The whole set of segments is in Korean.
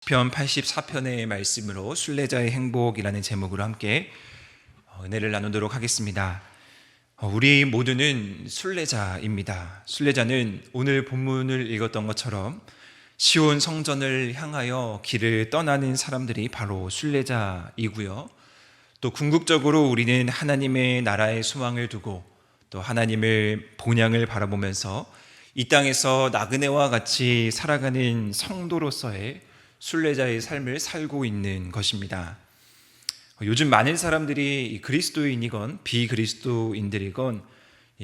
시편 84편의 말씀으로 순례자의 행복이라는 제목으로 함께 은혜를 나누도록 하겠습니다. 우리 모두는 순례자입니다. 순례자는 오늘 본문을 읽었던 것처럼 시온 성전을 향하여 길을 떠나는 사람들이 바로 순례자이고요. 또 궁극적으로 우리는 하나님의 나라의 소망을 두고 또 하나님의 본향을 바라보면서 이 땅에서 나그네와 같이 살아가는 성도로서의 순례자의 삶을 살고 있는 것입니다. 요즘 많은 사람들이 그리스도인이건 비그리스도인들이건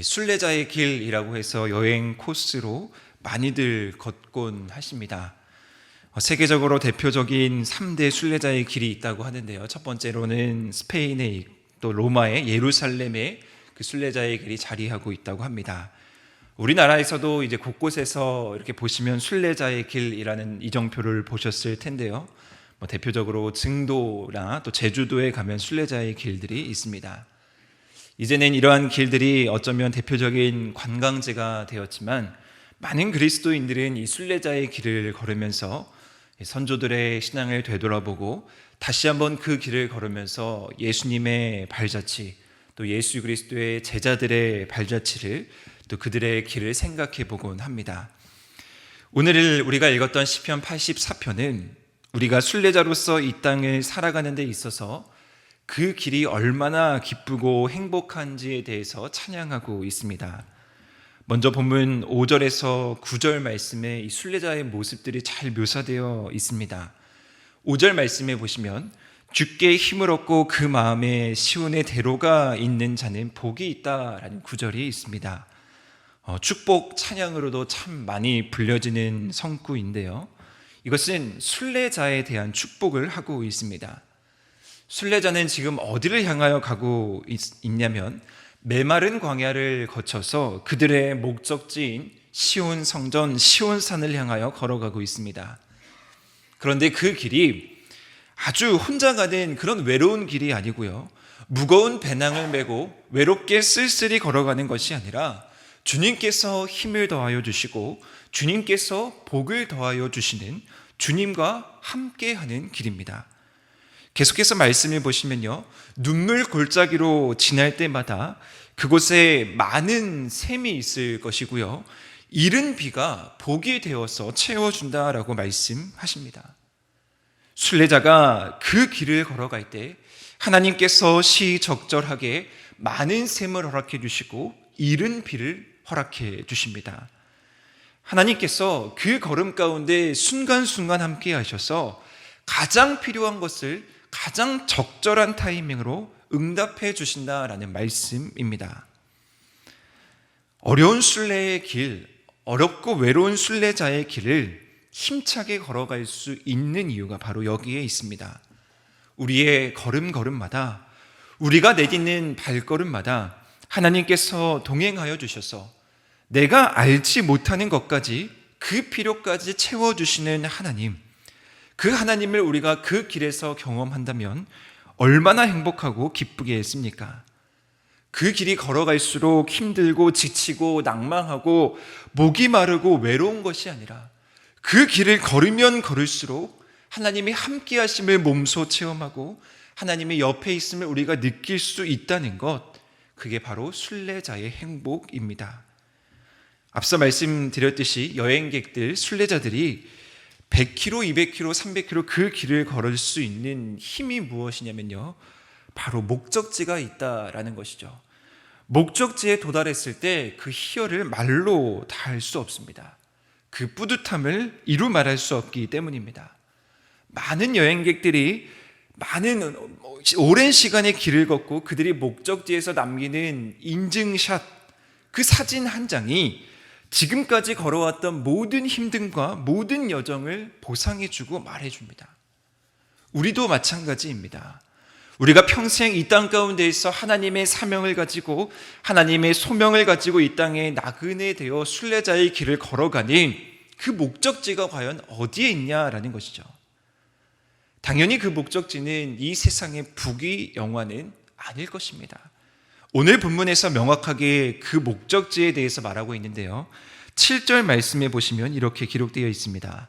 순례자의 길이라고 해서 여행 코스로 많이들 걷곤 하십니다. 세계적으로 대표적인 3대 순례자의 길이 있다고 하는데요. 첫 번째로는 스페인의 또 로마의 예루살렘의 그 순례자의 길이 자리하고 있다고 합니다. 우리나라에서도 이제 곳곳에서 이렇게 보시면 순례자의 길이라는 이정표를 보셨을 텐데요. 대표적으로 증도나 또 제주도에 가면 순례자의 길들이 있습니다. 이제는 이러한 길들이 어쩌면 대표적인 관광지가 되었지만 많은 그리스도인들은 이 순례자의 길을 걸으면서 선조들의 신앙을 되돌아보고 다시 한번 그 길을 걸으면서 예수님의 발자취, 또 예수 그리스도의 제자들의 발자취를 또 그들의 길을 생각해 보곤 합니다. 오늘 우리가 읽었던 시편 84편은 우리가 순례자로서 이 땅을 살아가는 데 있어서 그 길이 얼마나 기쁘고 행복한지에 대해서 찬양하고 있습니다. 먼저 본문 5절에서 9절 말씀에 이 순례자의 모습들이 잘 묘사되어 있습니다. 5절 말씀에 보시면 주께 힘을 얻고 그 마음에 시온의 대로가 있는 자는 복이 있다라는 구절이 있습니다. 축복 찬양으로도 참 많이 불려지는 성구인데요. 이것은 순례자에 대한 축복을 하고 있습니다. 순례자는 지금 어디를 향하여 가고 있냐면 메마른 광야를 거쳐서 그들의 목적지인 시온 성전 시온산을 향하여 걸어가고 있습니다. 그런데 그 길이 아주 혼자 가는 그런 외로운 길이 아니고요, 무거운 배낭을 메고 외롭게 쓸쓸히 걸어가는 것이 아니라 주님께서 힘을 더하여 주시고 주님께서 복을 더하여 주시는 주님과 함께하는 길입니다. 계속해서 말씀을 보시면요, 눈물 골짜기로 지날 때마다 그곳에 많은 샘이 있을 것이고요, 이른 비가 복이 되어서 채워준다라고 말씀하십니다. 순례자가 그 길을 걸어갈 때 하나님께서 시적절하게 많은 샘을 허락해 주시고 이른 비를 허락해 주십니다. 하나님께서 그 걸음 가운데 순간순간 함께 하셔서 가장 필요한 것을 가장 적절한 타이밍으로 응답해 주신다라는 말씀입니다. 어려운 순례의 길, 어렵고 외로운 순례자의 길을 힘차게 걸어갈 수 있는 이유가 바로 여기에 있습니다. 우리의 걸음걸음마다, 우리가 내딛는 발걸음마다 하나님께서 동행하여 주셔서 내가 알지 못하는 것까지 그 필요까지 채워주시는 하나님, 그 하나님을 우리가 그 길에서 경험한다면 얼마나 행복하고 기쁘겠습니까? 그 길이 걸어갈수록 힘들고 지치고 낭망하고 목이 마르고 외로운 것이 아니라 그 길을 걸으면 걸을수록 하나님이 함께 하심을 몸소 체험하고 하나님의 옆에 있음을 우리가 느낄 수 있다는 것, 그게 바로 순례자의 행복입니다. 앞서 말씀드렸듯이 여행객들, 순례자들이 100km, 200km, 300km 그 길을 걸을 수 있는 힘이 무엇이냐면요, 바로 목적지가 있다라는 것이죠. 목적지에 도달했을 때 그 희열을 말로 다 할 수 없습니다. 그 뿌듯함을 이루 말할 수 없기 때문입니다. 많은 여행객들이 많은 오랜 시간의 길을 걷고 그들이 목적지에서 남기는 인증샷, 그 사진 한 장이 지금까지 걸어왔던 모든 힘듦과 모든 여정을 보상해주고 말해줍니다. 우리도 마찬가지입니다. 우리가 평생 이 땅 가운데에서 하나님의 사명을 가지고 하나님의 소명을 가지고 이 땅에 나그네 되어 순례자의 길을 걸어가니 그 목적지가 과연 어디에 있냐라는 것이죠. 당연히 그 목적지는 이 세상의 부귀영화는 아닐 것입니다. 오늘 본문에서 명확하게 그 목적지에 대해서 말하고 있는데요, 7절 말씀에 보시면 이렇게 기록되어 있습니다.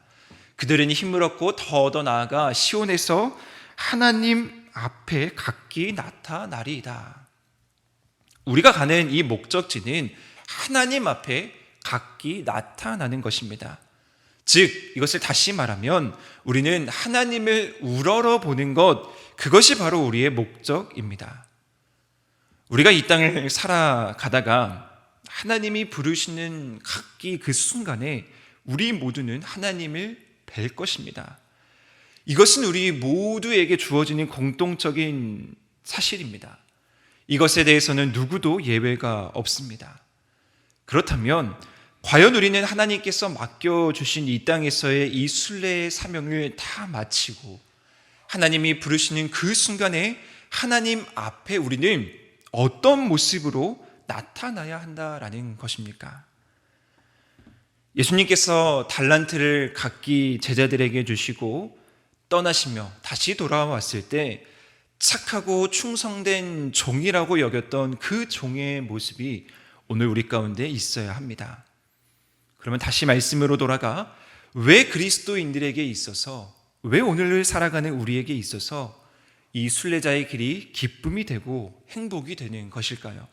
그들은 힘을 얻고 더 나아가 시온에서 하나님 앞에 각기 나타나리이다. 우리가 가는 이 목적지는 하나님 앞에 각기 나타나는 것입니다. 즉 이것을 다시 말하면 우리는 하나님을 우러러 보는 것, 그것이 바로 우리의 목적입니다. 우리가 이 땅을 살아가다가 하나님이 부르시는 각기 그 순간에 우리 모두는 하나님을 뵐 것입니다. 이것은 우리 모두에게 주어지는 공통적인 사실입니다. 이것에 대해서는 누구도 예외가 없습니다. 그렇다면 과연 우리는 하나님께서 맡겨주신 이 땅에서의 이 순례의 사명을 다 마치고 하나님이 부르시는 그 순간에 하나님 앞에 우리는 어떤 모습으로 나타나야 한다라는 것입니까? 예수님께서 달란트를 각기 제자들에게 주시고 떠나시며 다시 돌아왔을 때 착하고 충성된 종이라고 여겼던 그 종의 모습이 오늘 우리 가운데 있어야 합니다. 그러면 다시 말씀으로 돌아가 왜 그리스도인들에게 있어서, 왜 오늘을 살아가는 우리에게 있어서 이 순례자의 길이 기쁨이 되고 행복이 되는 것일까요?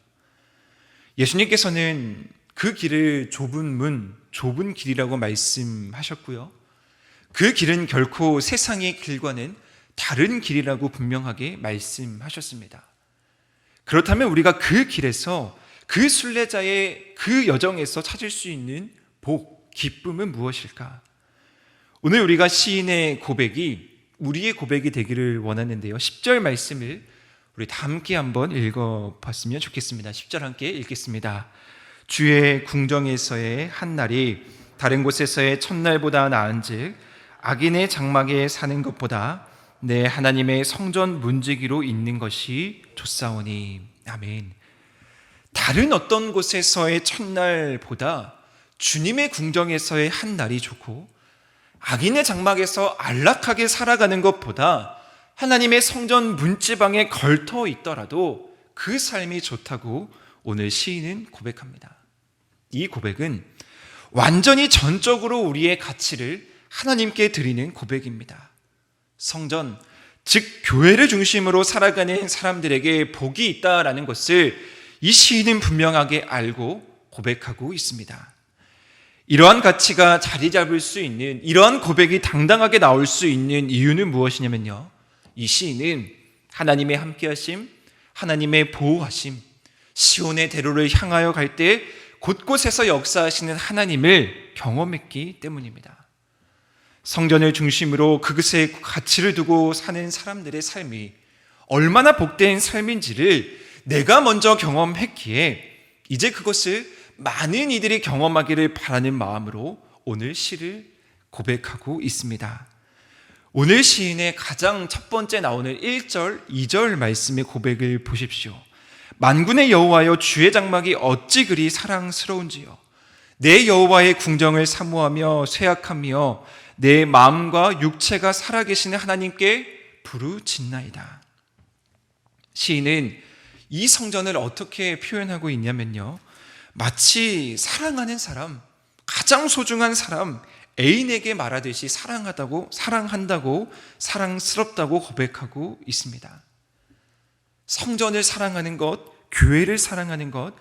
예수님께서는 그 길을 좁은 문, 좁은 길이라고 말씀하셨고요. 그 길은 결코 세상의 길과는 다른 길이라고 분명하게 말씀하셨습니다. 그렇다면 우리가 그 길에서, 그 순례자의 그 여정에서 찾을 수 있는 복, 기쁨은 무엇일까? 오늘 우리가 시인의 고백이 우리의 고백이 되기를 원하는데요. 10절 말씀을 우리 다 함께 한번 읽어봤으면 좋겠습니다. 10절 함께 읽겠습니다. 주의 궁정에서의 한날이 다른 곳에서의 첫날보다 나은즉 악인의 장막에 사는 것보다 내 하나님의 성전 문지기로 있는 것이 좋사오니. 아멘. 다른 어떤 곳에서의 첫날보다 주님의 궁정에서의 한날이 좋고 악인의 장막에서 안락하게 살아가는 것보다 하나님의 성전 문지방에 걸터 있더라도 그 삶이 좋다고 오늘 시인은 고백합니다. 이 고백은 완전히 전적으로 우리의 가치를 하나님께 드리는 고백입니다. 성전, 즉 교회를 중심으로 살아가는 사람들에게 복이 있다라는 것을 이 시인은 분명하게 알고 고백하고 있습니다. 이러한 가치가 자리 잡을 수 있는, 이러한 고백이 당당하게 나올 수 있는 이유는 무엇이냐면요, 이 시인은 하나님의 함께하심, 하나님의 보호하심, 시온의 대로를 향하여 갈 때 곳곳에서 역사하시는 하나님을 경험했기 때문입니다. 성전을 중심으로 그것의 가치를 두고 사는 사람들의 삶이 얼마나 복된 삶인지를 내가 먼저 경험했기에 이제 그것을 많은 이들이 경험하기를 바라는 마음으로 오늘 시를 고백하고 있습니다. 오늘 시인의 가장 첫 번째 나오는 1절, 2절 말씀의 고백을 보십시오. 만군의 여호와여, 주의 장막이 어찌 그리 사랑스러운지요. 내 여호와의 궁정을 사모하며 쇠약하며 내 마음과 육체가 살아계시는 하나님께 부르짖나이다. 시인은 이 성전을 어떻게 표현하고 있냐면요, 마치 사랑하는 사람, 가장 소중한 사람, 애인에게 말하듯이 사랑한다고, 사랑스럽다고 고백하고 있습니다. 성전을 사랑하는 것, 교회를 사랑하는 것,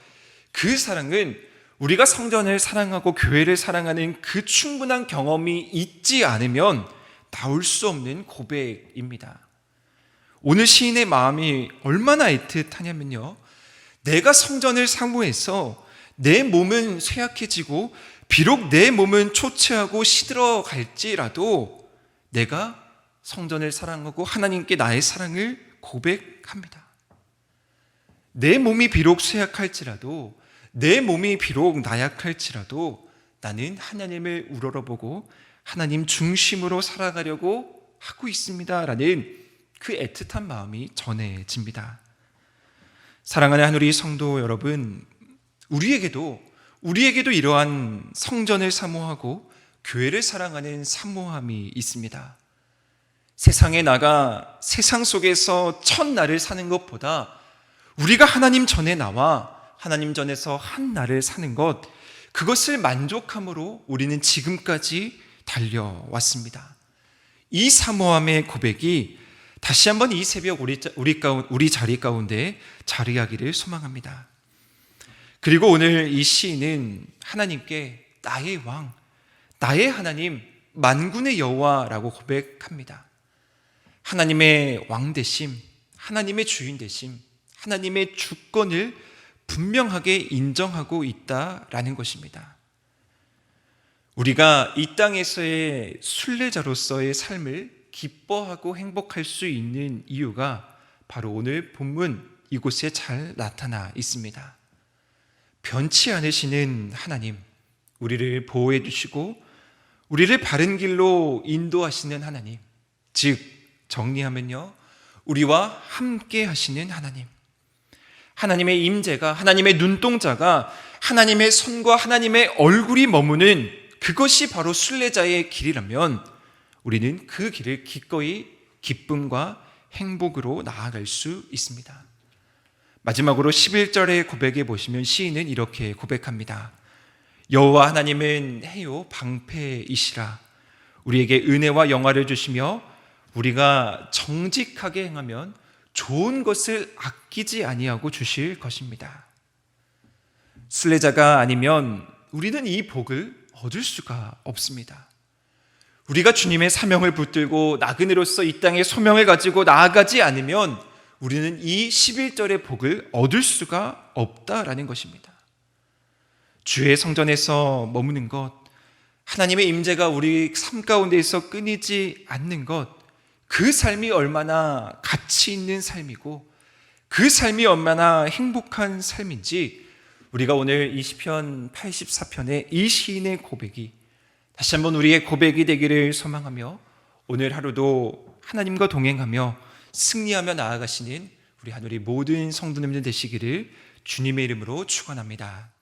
그 사랑은 우리가 성전을 사랑하고 교회를 사랑하는 그 충분한 경험이 있지 않으면 나올 수 없는 고백입니다. 오늘 시인의 마음이 얼마나 애틋하냐면요, 내가 성전을 사모해서 내 몸은 쇠약해지고 비록 내 몸은 초췌하고 시들어 갈지라도 내가 성전을 사랑하고 하나님께 나의 사랑을 고백합니다. 내 몸이 비록 쇠약할지라도, 내 몸이 비록 나약할지라도 나는 하나님을 우러러보고 하나님 중심으로 살아가려고 하고 있습니다 라는 그 애틋한 마음이 전해집니다. 사랑하는 하누리 성도 여러분, 우리에게도 이러한 성전을 사모하고 교회를 사랑하는 사모함이 있습니다. 세상에 나가 세상 속에서 첫날을 사는 것보다 우리가 하나님 전에 나와 하나님 전에서 한 날을 사는 것, 그것을 만족함으로 우리는 지금까지 달려왔습니다. 이 사모함의 고백이 다시 한번 이 새벽 우리 자리 가운데 자리하기를 소망합니다. 그리고 오늘 이 시인은 하나님께 나의 왕, 나의 하나님, 만군의 여호와라고 고백합니다. 하나님의 왕 되심, 하나님의 주인 되심, 하나님의 주권을 분명하게 인정하고 있다라는 것입니다. 우리가 이 땅에서의 순례자로서의 삶을 기뻐하고 행복할 수 있는 이유가 바로 오늘 본문 이곳에 잘 나타나 있습니다. 변치 않으시는 하나님, 우리를 보호해 주시고 우리를 바른 길로 인도하시는 하나님, 즉 정리하면요, 우리와 함께 하시는 하나님, 하나님의 임재가, 하나님의 눈동자가 하나님의 손과 하나님의 얼굴이 머무는 그것이 바로 순례자의 길이라면 우리는 그 길을 기꺼이 기쁨과 행복으로 나아갈 수 있습니다. 마지막으로 11절의 고백에 보시면 시인은 이렇게 고백합니다. 여호와 하나님은 해요 방패이시라. 우리에게 은혜와 영화를 주시며 우리가 정직하게 행하면 좋은 것을 아끼지 아니하고 주실 것입니다. 순례자가 아니면 우리는 이 복을 얻을 수가 없습니다. 우리가 주님의 사명을 붙들고 나그네로서 이 땅의 소명을 가지고 나아가지 않으면 우리는 이 11절의 복을 얻을 수가 없다라는 것입니다. 주의 성전에서 머무는 것, 하나님의 임재가 우리 삶 가운데에서 끊이지 않는 것, 그 삶이 얼마나 가치 있는 삶이고 그 삶이 얼마나 행복한 삶인지 우리가 오늘 이 시편 84편의 이 시인의 고백이 다시 한번 우리의 고백이 되기를 소망하며 오늘 하루도 하나님과 동행하며 승리하며 나아가시는 우리 하늘의 모든 성도님들 되시기를 주님의 이름으로 축원합니다.